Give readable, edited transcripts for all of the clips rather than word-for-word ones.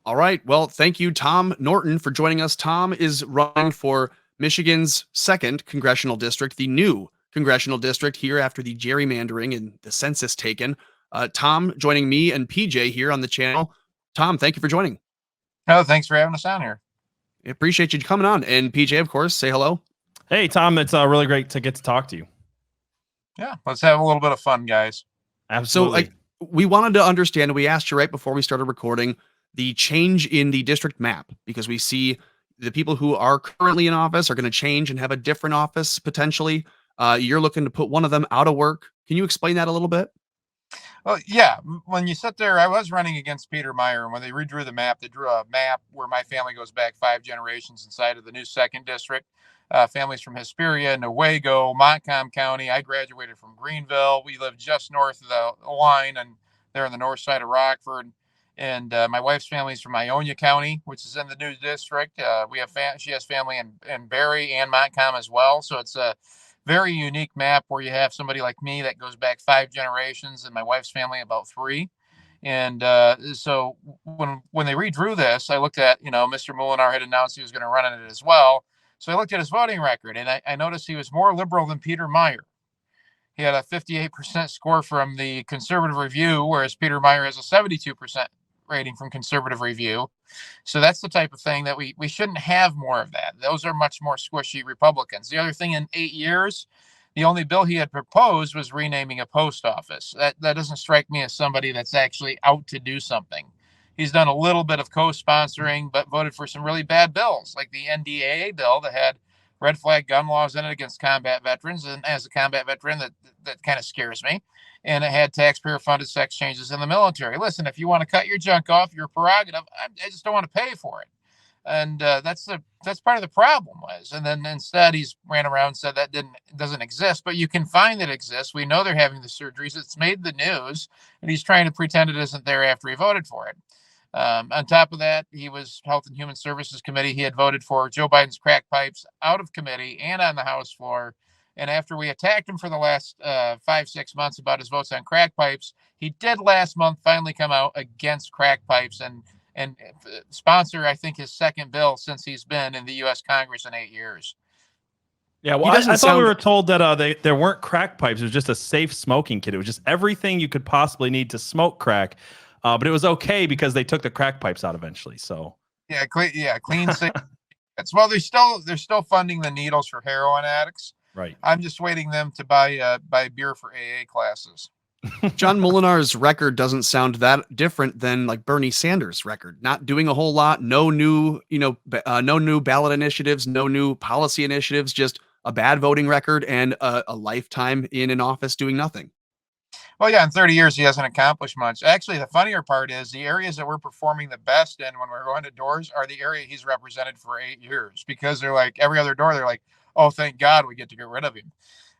All right. Well, thank you, Tom Norton, for joining us. Tom is running for Michigan's second congressional district, the new congressional district here after the gerrymandering and the census taken. Tom joining me and PJ here on the channel. Tom, thank you for joining. Oh, thanks for having us on here. I appreciate you coming on. And PJ, of course, say hello. Hey, Tom, it's really great to get to talk to you. Yeah, let's have a little bit of fun, guys. Absolutely. So we wanted to understand, we asked you right before we started recording, the change in the district map, because we see the people who are currently in office are going to change and have a different office potentially. You're looking to put one of them out of work. Can you explain that a little bit? Well, yeah, when you sit there, I was running against Peter Meyer, and when they redrew the map, they drew a map where my family goes back 5 generations inside of the new second district. Families from Hesperia, Newaygo, Montcalm County. I graduated from Greenville. We live just north of the line, and they're on the north side of Rockford. And my wife's family is from Ionia County, which is in the new district. She has family in Barry and Montcalm as well. So it's a very unique map where you have somebody like me that goes back 5 generations, and my wife's family about 3. And so when they redrew this, I looked at, Mr. Molinar had announced he was going to run in it as well. So I looked at his voting record, and I noticed he was more liberal than Peter Meyer. He had a 58% score from the Conservative Review, whereas Peter Meyer has a 72% rating from Conservative Review. So that's the type of thing that we shouldn't have more of that. Those are much more squishy Republicans. The other thing, in 8 years, the only bill he had proposed was renaming a post office. That doesn't strike me as somebody that's actually out to do something. He's done a little bit of co-sponsoring, but voted for some really bad bills, like the NDAA bill that had red flag gun laws in it against combat veterans. And as a combat veteran, that kind of scares me. And it had taxpayer funded sex changes in the military. Listen, if you want to cut your junk off, your prerogative. I just don't want to pay for it. And that's part of the problem was. And then instead he's ran around and said that doesn't exist, but you can find that it exists. We know they're having the surgeries. It's made the news, and he's trying to pretend it isn't there after he voted for it. On top of that, he was Health and Human Services Committee. He had voted for Joe Biden's crack pipes out of committee and on the House floor. And after we attacked him for the last 5-6 months about his votes on crack pipes, he did last month finally come out against crack pipes and sponsor, I think, his second bill since he's been in the U.S. Congress in 8 years. Yeah, well, I thought we were told that there weren't crack pipes. It was just a safe smoking kit. It was just everything you could possibly need to smoke crack. But it was okay because they took the crack pipes out eventually. So clean safe. Well, they're still funding the needles for heroin addicts. Right. I'm just waiting them to buy beer for AA classes. John Molinar's record doesn't sound that different than like Bernie Sanders' record. Not doing a whole lot, no new ballot initiatives, no new policy initiatives, just a bad voting record and a lifetime in an office doing nothing. Well, yeah, in 30 years, he hasn't accomplished much. Actually, the funnier part is the areas that we're performing the best in when we're going to doors are the area he's represented for 8 years, because they're like every other door. They're like, oh, thank God we get to get rid of him.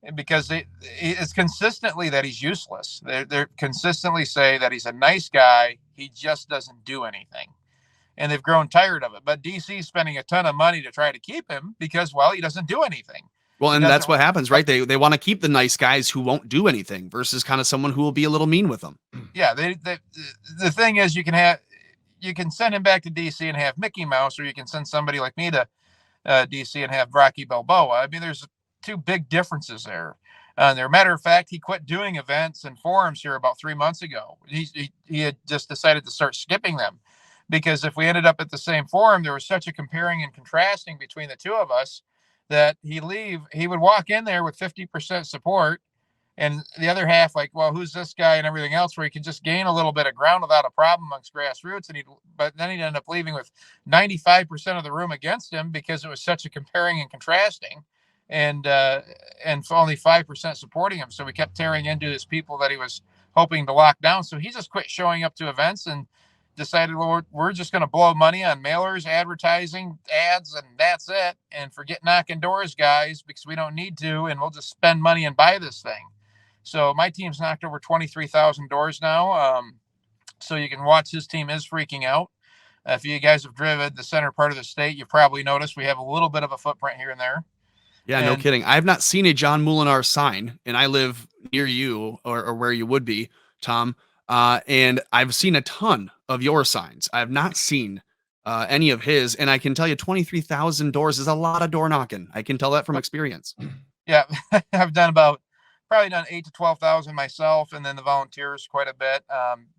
And because it's consistently that he's useless. They're consistently say that he's a nice guy. He just doesn't do anything. And they've grown tired of it. But DC is spending a ton of money to try to keep him because, well, he doesn't do anything. Well, and that's what happens, right? They want to keep the nice guys who won't do anything versus kind of someone who will be a little mean with them. Yeah, the thing is, you can send him back to DC and have Mickey Mouse, or you can send somebody like me to DC and have Rocky Balboa. I mean, there's 2 big differences there. There, matter of fact, he quit doing events and forums here about 3 months ago. He had just decided to start skipping them, because if we ended up at the same forum, there was such a comparing and contrasting between the two of us that he would walk in there with 50% support and the other half like, well, who's this guy and everything else, where he could just gain a little bit of ground without a problem amongst grassroots. But then he'd end up leaving with 95% of the room against him because it was such a comparing and contrasting, and only 5% supporting him. So we kept tearing into his people that he was hoping to lock down. So he just quit showing up to events and decided, well, we're just going to blow money on mailers, advertising, ads, and that's it. And forget knocking doors, guys, because we don't need to, and we'll just spend money and buy this thing. So my team's knocked over 23,000 doors now. So you can watch his team is freaking out. If you guys have driven the center part of the state, you've probably noticed we have a little bit of a footprint here and there. Yeah, no kidding. I have not seen a John Molinar sign, and I live near you or where you would be, Tom. And I've seen a ton of your signs. I have not seen any of his, and I can tell you 23,000 doors is a lot of door knocking. I can tell that from experience. Yeah, I've probably done 8 to 12,000 myself, and then the volunteers quite a bit.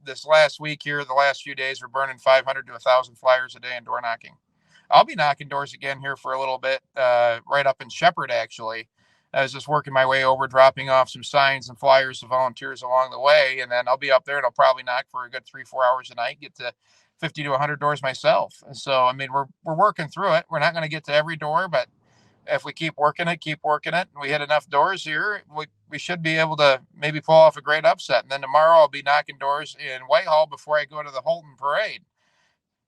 This last week here, the last few days, we're burning 500 to 1,000 flyers a day in door knocking. I'll be knocking doors again here for a little bit, right up in Shepherd, actually. I was just working my way over, dropping off some signs and flyers to volunteers along the way, and then I'll be up there and I'll probably knock for a good 3-4 hours a night, get to 50 to 100 doors myself. And so, I mean, we're working through it. We're not going to get to every door, but if we keep working it, and we hit enough doors here, we should be able to maybe pull off a great upset. And then tomorrow I'll be knocking doors in Whitehall before I go to the Holton Parade.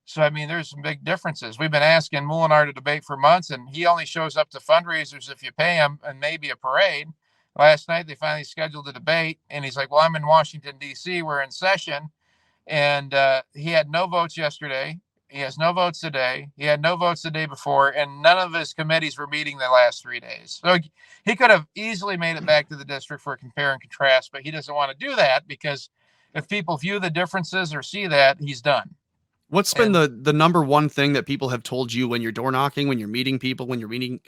So, I mean, there's some big differences. We've been asking Molinar to debate for months, and he only shows up to fundraisers if you pay him and maybe a parade. Last night, they finally scheduled a debate, and he's like, well, I'm in Washington, D.C. We're in session. And he had no votes yesterday. He has no votes today. He had no votes the day before, and none of his committees were meeting the last 3 days. So he could have easily made it back to the district for a compare and contrast, but he doesn't want to do that because if people view the differences or see that, he's done. What's been the number one thing that people have told you when you're door knocking, when you're meeting people, when you're meeting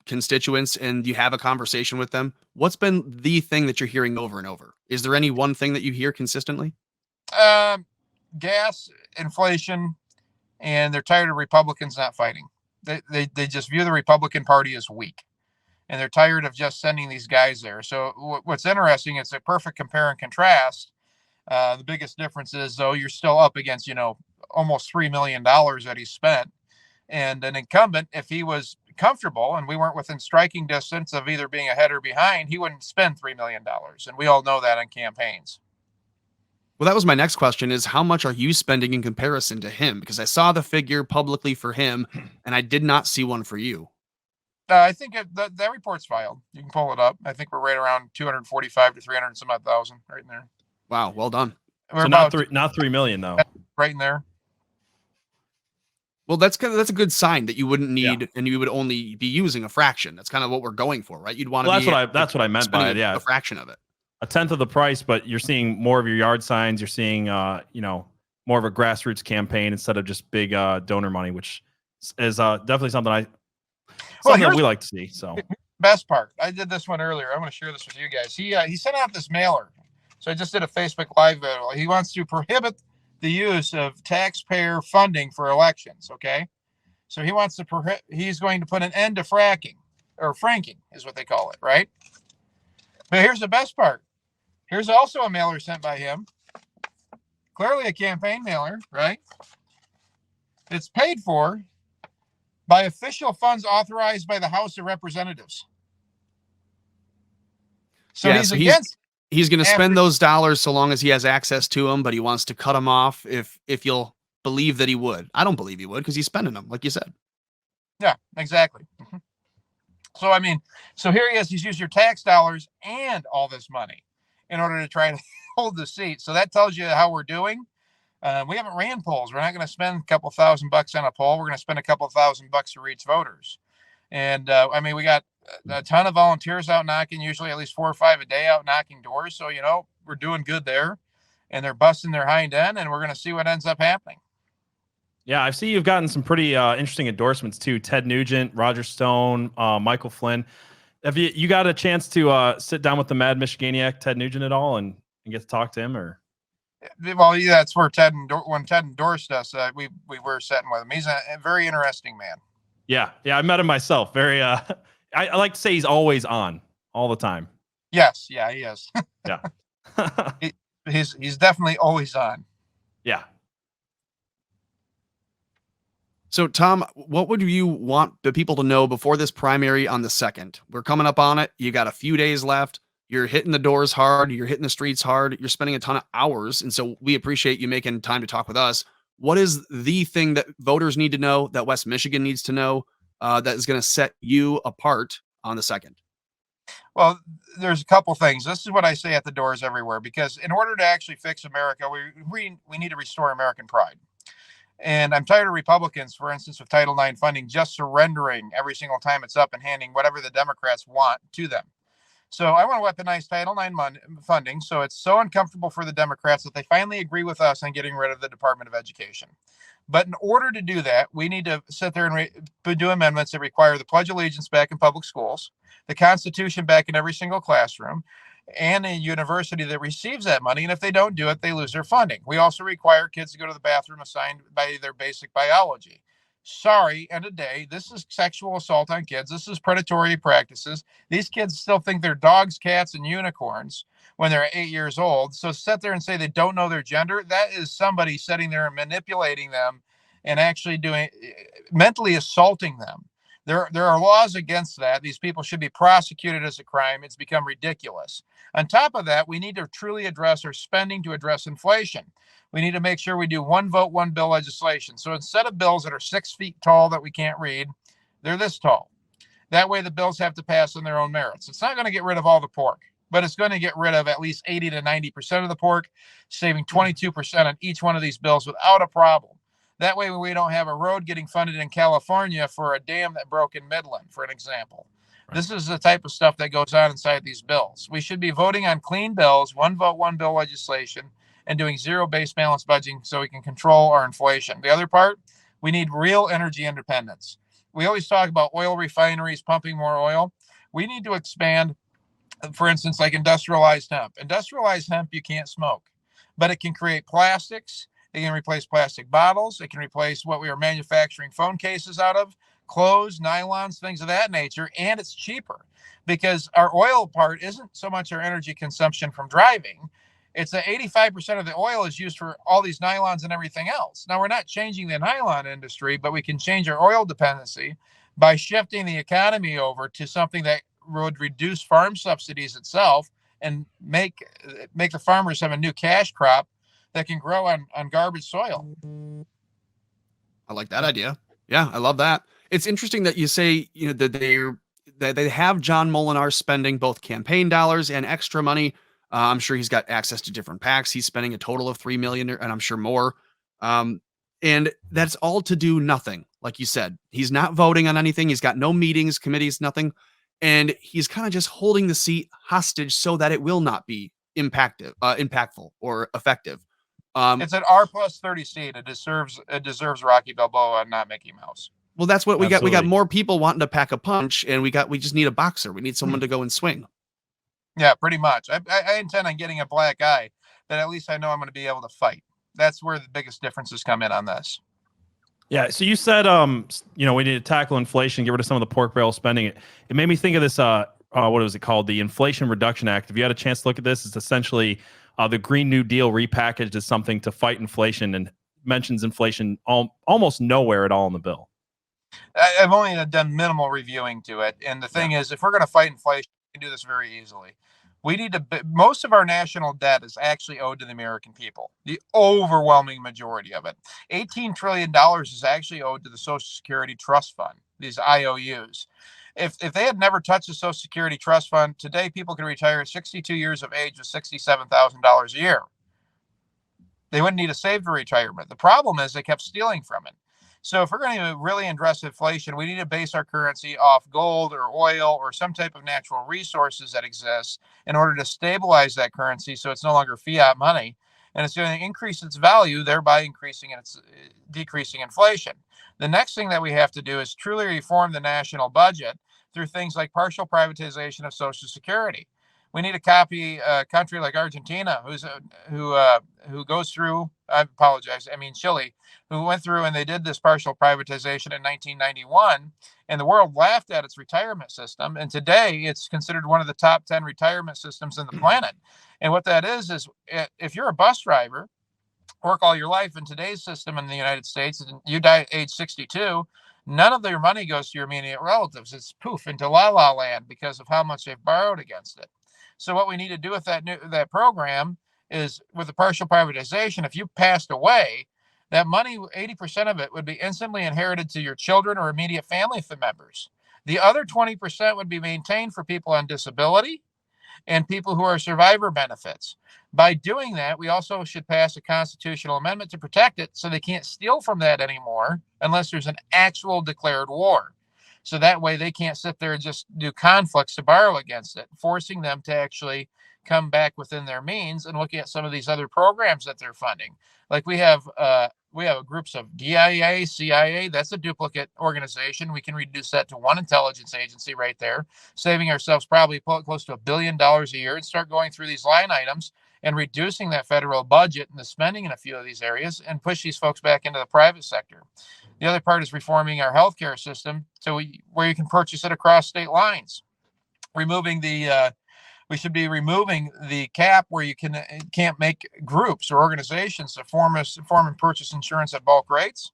constituents and you have a conversation with them? What's been the thing that you're hearing over and over? Is there any one thing that you hear consistently? Gas, inflation, and they're tired of Republicans not fighting. They just view the Republican Party as weak, and they're tired of just sending these guys there. So what's interesting, it's a perfect compare and contrast. The biggest difference is, though, you're still up against, almost $3 million that he spent. And an incumbent, if he was comfortable and we weren't within striking distance of either being ahead or behind, he wouldn't spend $3 million. And we all know that on campaigns. Well, that was my next question is how much are you spending in comparison to him? Because I saw the figure publicly for him and I did not see one for you. I think that report's filed. You can pull it up. I think we're right around 245 to 300 and some odd thousand right in there. Wow. Well done. We're so not 3 million though. Right in there. Well, that's a good sign that you wouldn't need and you would only be using a fraction. That's kind of what we're going for, right? You'd want to that's what I meant by it. Yeah. A fraction of it. A tenth of the price, but you're seeing more of your yard signs. You're seeing, more of a grassroots campaign instead of just big donor money, which is definitely something that we like to see. So best part, I did this one earlier. I'm going to share this with you guys. He sent out this mailer. So I just did a Facebook Live video. He wants to prohibit the use of taxpayer funding for elections. Okay, so he's going to put an end to fracking, or franking is what they call it, right? But here's the best part. Here's also a mailer sent by him. Clearly a campaign mailer, right? It's paid for by official funds authorized by the House of Representatives. So he's going to spend those dollars so long as he has access to them, but he wants to cut them off if you'll believe that he would. I don't believe he would because he's spending them, like you said. Yeah, exactly. Mm-hmm. So here he is. He's used your tax dollars and all this money in order to try to hold the seat. So that tells you how we're doing. We haven't ran polls. We're not going to spend a couple $1,000 on a poll. We're going to spend a couple $1,000 to reach voters. And we got a ton of volunteers out knocking, usually at least 4 or 5 a day out knocking doors. So, we're doing good there, and they're busting their hind end, and we're going to see what ends up happening. Yeah, I see you've gotten some pretty interesting endorsements too. Ted Nugent, Roger Stone, Michael Flynn. Have you got a chance to sit down with the Mad Michiganiac, Ted Nugent, at all, and get to talk to him? Or well, yeah, that's where when Ted endorsed us, we were sitting with him. He's a very interesting man. Yeah, I met him myself. Very, I like to say he's always on, all the time. Yes, yeah, he is. Yeah, he's definitely always on. Yeah. So, Tom, what would you want the people to know before this primary on the 2nd? We're coming up on it. You got a few days left. You're hitting the doors hard. You're hitting the streets hard. You're spending a ton of hours. And so we appreciate you making time to talk with us. What is the thing that voters need to know, that West Michigan needs to know, that is going to set you apart on the 2nd? Well, there's a couple things. This is what I say at the doors everywhere, because in order to actually fix America, we need to restore American pride. And I'm tired of Republicans, for instance, with Title IX funding, just surrendering every single time it's up and handing whatever the Democrats want to them. So I want to weaponize Title IX funding. So it's so uncomfortable for the Democrats that they finally agree with us on getting rid of the Department of Education. But in order to do that, we need to sit there and do amendments that require the Pledge of Allegiance back in public schools, the Constitution back in every single classroom, and a university that receives that money. And if they don't do it, they lose their funding. We also require kids to go to the bathroom assigned by their basic biology. Sorry, end of day, this is sexual assault on kids. This is predatory practices. These kids still think they're dogs, cats, and unicorns when they're 8 years old. So sit there and say they don't know their gender. That is somebody sitting there and manipulating them and actually mentally assaulting them. There are laws against that. These people should be prosecuted as a crime. It's become ridiculous. On top of that, we need to truly address our spending to address inflation. We need to make sure we do one vote, one bill legislation. So instead of bills that are 6 feet tall that we can't read, they're this tall. That way the bills have to pass on their own merits. It's not going to get rid of all the pork, but it's going to get rid of at least 80 to 90% of the pork, saving 22% on each one of these bills without a problem. That way we don't have a road getting funded in California for a dam that broke in Midland, for an example. Right. This is the type of stuff that goes on inside these bills. We should be voting on clean bills, one vote, one bill legislation, and doing zero-based balance budgeting so we can control our inflation. The other part, we need real energy independence. We always talk about oil refineries pumping more oil. We need to expand, for instance, like industrialized hemp. Industrialized hemp you can't smoke, but it can create plastics. It can replace plastic bottles. It can replace what we are manufacturing phone cases out of, clothes, nylons, things of that nature, and it's cheaper because our oil part isn't so much our energy consumption from driving. It's that 85% of the oil is used for all these nylons and everything else. Now, we're not changing the nylon industry, but we can change our oil dependency by shifting the economy over to something that would reduce farm subsidies itself and make the farmers have a new cash crop that can grow on garbage soil. I like that idea. Yeah, I love that. It's interesting that you say, that they have John Molinar spending both campaign dollars and extra money. I'm sure he's got access to different PACs. He's spending a total of $3 million, and I'm sure more. And that's all to do nothing. Like you said, he's not voting on anything. He's got no meetings, committees, nothing. And he's kind of just holding the seat hostage so that it will not be impactful or effective. It's an R+30 seat. It deserves Rocky Balboa, not Mickey Mouse. Well, that's what we got. We got more people wanting to pack a punch, and we just need a boxer. We need someone to go and swing. Yeah, pretty much. I intend on getting a black eye that at least I know I'm going to be able to fight. That's where the biggest differences come in on this. Yeah. So you said, we need to tackle inflation, get rid of some of the pork barrel spending. It made me think of this. What was it called? The Inflation Reduction Act. If you had a chance to look at this, it's essentially the Green New Deal repackaged as something to fight inflation and mentions inflation almost nowhere at all in the bill. I've only done minimal reviewing to it. And the thing is, if we're going to fight inflation, we can do this very easily. We need to, most of our national debt is actually owed to the American people, the overwhelming majority of it. $18 trillion is actually owed to the Social Security Trust Fund, these IOUs. If they had never touched the Social Security Trust Fund, today people could retire at 62 years of age with $67,000 a year. They wouldn't need to save for retirement. The problem is they kept stealing from it. So if we're going to really address inflation, we need to base our currency off gold or oil or some type of natural resources that exists in order to stabilize that currency so it's no longer fiat money. And it's going to increase its value, thereby decreasing inflation. The next thing that we have to do is truly reform the national budget through things like partial privatization of Social Security. We need to copy a country like Argentina, who goes through. Chile, who went through and they did this partial privatization in 1991, and the world laughed at its retirement system. And today, it's considered one of the top 10 retirement systems in the planet. And what that is if you're a bus driver, work all your life in today's system in the United States, and you die at age 62. None of your money goes to your immediate relatives. It's poof into la la land because of how much they've borrowed against it. So what we need to do with that program is with the partial privatization, if you passed away, that money, 80% of it would be instantly inherited to your children or immediate family members. The other 20% would be maintained for people on disability and people who are survivor benefits. By doing that, we also should pass a constitutional amendment to protect it so they can't steal from that anymore unless there's an actual declared war. So that way they can't sit there and just do conflicts to borrow against it, forcing them to actually come back within their means and looking at some of these other programs that they're funding. Like we have groups of DIA, CIA. That's a duplicate organization. We can reduce that to one intelligence agency right there, saving ourselves probably close to $1 billion a year, and start going through these line items and reducing that federal budget and the spending in a few of these areas and push these folks back into the private sector. The other part is reforming our healthcare system where you can purchase it across state lines. We should be removing the cap where you can't make groups or organizations to form and purchase insurance at bulk rates.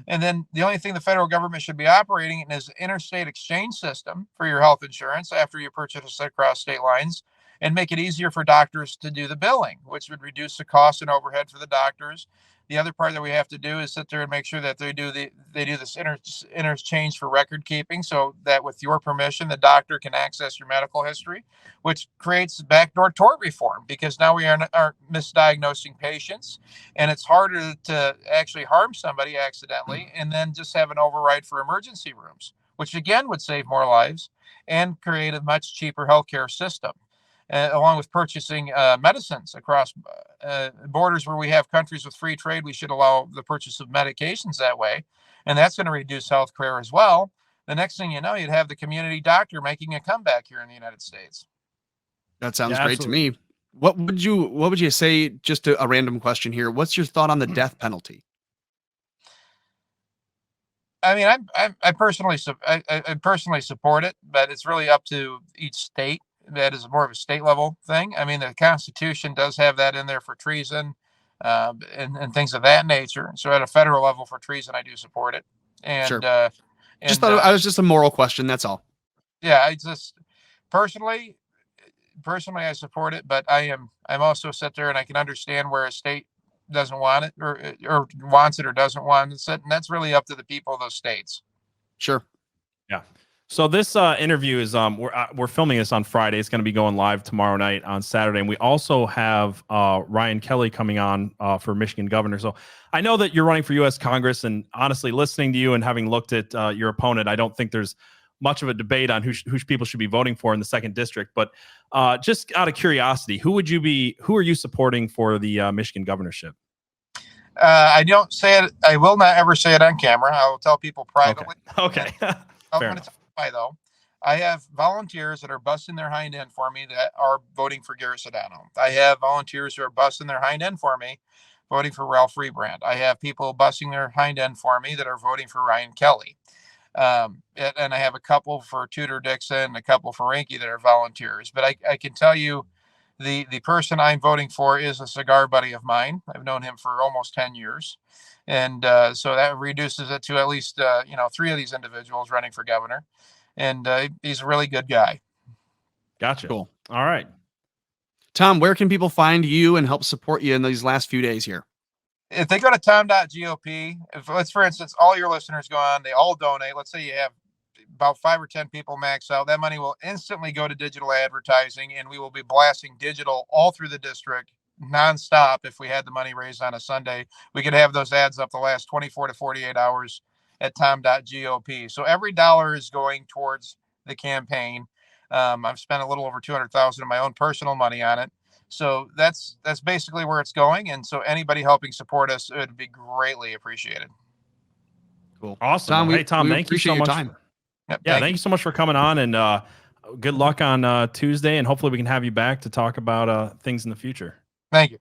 And then the only thing the federal government should be operating in is an interstate exchange system for your health insurance after you purchase it across state lines, and make it easier for doctors to do the billing, which would reduce the cost and overhead for the doctors. The other part that we have to do is sit there and make sure that they do this interchange for record keeping, so that with your permission, the doctor can access your medical history, which creates backdoor tort reform, because now we aren't misdiagnosing patients, and it's harder to actually harm somebody accidentally and then just have an override for emergency rooms, which again would save more lives and create a much cheaper healthcare system. Along with purchasing medicines across borders where we have countries with free trade, we should allow the purchase of medications that way. And that's going to reduce healthcare as well. The next thing you know, you'd have the community doctor making a comeback here in the United States. That sounds great to me. What would you say, just a random question here, what's your thought on the death penalty? I mean, I personally support it, but it's really up to each state. That is more of a state level thing. I mean, the Constitution does have that in there for treason and things of that nature. So at a federal level for treason, I do support it. And sure. Just thought I was just a moral question. That's all. Yeah, I just personally, I support it, but I'm also sit there and I can understand where a state doesn't want it or wants it or doesn't want it, and that's really up to the people of those states. Sure. Yeah. So this interview is we're filming this on Friday. It's going to be going live tomorrow night on Saturday, and we also have Ryan Kelly coming on for Michigan governor. So I know that you're running for U.S. Congress, and honestly, listening to you and having looked at your opponent, I don't think there's much of a debate on who people should be voting for in the 2nd district. But just out of curiosity, who are you supporting for the Michigan governorship? I don't say it. I will not ever say it on camera. I will tell people privately. Okay. I'm going to tell you why, though. I have volunteers that are busting their hind end for me that are voting for Garrett Sedano. I have volunteers who are busting their hind end for me, voting for Ralph Rebrand. I have people busting their hind end for me that are voting for Ryan Kelly. And I have a couple for Tudor Dixon, a couple for Rinke that are volunteers. But I can tell you the person I'm voting for is a cigar buddy of mine. I've known him for almost 10 years. And so that reduces it to at least, 3 of these individuals running for governor. And he's a really good guy. Gotcha. Cool. All right. Tom, where can people find you and help support you in these last few days here? If they go to tom.gop, let's, for instance, all your listeners go on, they all donate. Let's say you have about 5 or 10 people max out. That money will instantly go to digital advertising, and we will be blasting digital all through the district nonstop. If we had the money raised on a Sunday, we could have those ads up the last 24 to 48 hours at tom.gop. So every dollar is going towards the campaign. I've spent a little over $200,000 of my own personal money on it. So that's basically where it's going. And so anybody helping support us, it would be greatly appreciated. Cool. Awesome. Tom, hey, Tom, thank you so much. Time. Yep, thank you so much for coming on, and good luck on Tuesday. And hopefully we can have you back to talk about things in the future. Thank you.